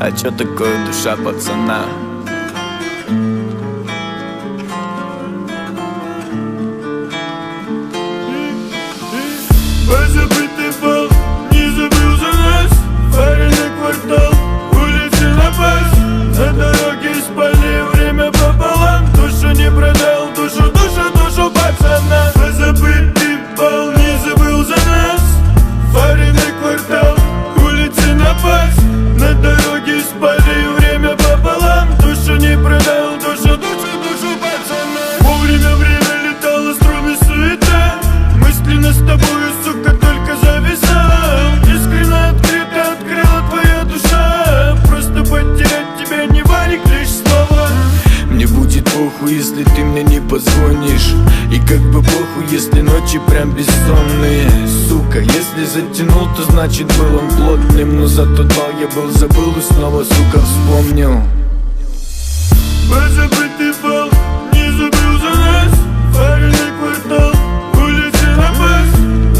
А чё такое душа пацана? Позабытый бал, не забыл за нас. Фаренный квартал, улицы на пас. На дороге спали, время пополам. Душу не продал, душу пацана. Позабытый бал, не забыл за нас. Фаренный квартал, улицы на пас. На дороге спали, время пополам. Душу не продал, душу пацана. Вовремя время летало, струны суета. Мысленно с тобою, сука, только зависал. Искренне открыто открыла твоя душа. Просто потерять тебя не варик, лишь слово. Мне будет похуй, если ты мне не позвонишь. И как бы похуй, если ночи прям бессонные. Сука, если затянул, то значит был он плотным. Но зато бал я был, забыл и снова, сука, вспомнил. Позабытый бал, не забыл за нас. Фаренный квартал, улицы на пас.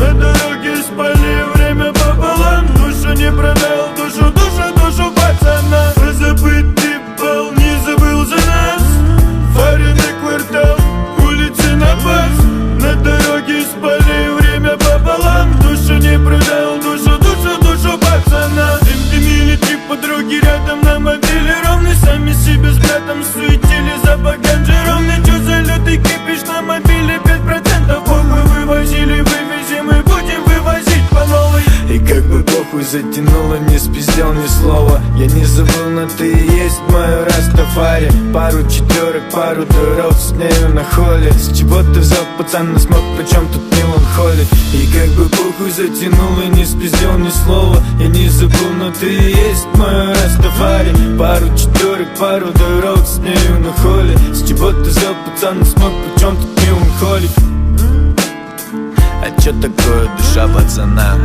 На дороге спали, время пополам. Душу не продал, душу пацана. Позабытый бал, не забыл за нас. Фаренный квартал, улицы на пас. На дороге спали, время пополам. Душу не продал, душу пацана. Дым-дымили три подруги рядом на мобиле ровный. Сами себе с братом суетили запах ганджи ровный. Чё за лютый кипиш на мобиле 5%? Похуй вывозили, вывезем и будем вывозить по новой. И как бы похуй затянуло, не спиздел ни слова. Я не забыл, но ты и есть мой Растафари. Пару четверок, пару дуров с нею на холле. С чего ты взял, пацан, на смог, причем тут меланхолик? И как бы похуй затянуло, не спиздел ни слова. Я не забыл, но ты и есть мой Растафари. Пару четверок, пару дуров с нею на холле. С чего ты взял, пацан, на смог, причем тут меланхолик? А чё такое душа пацана?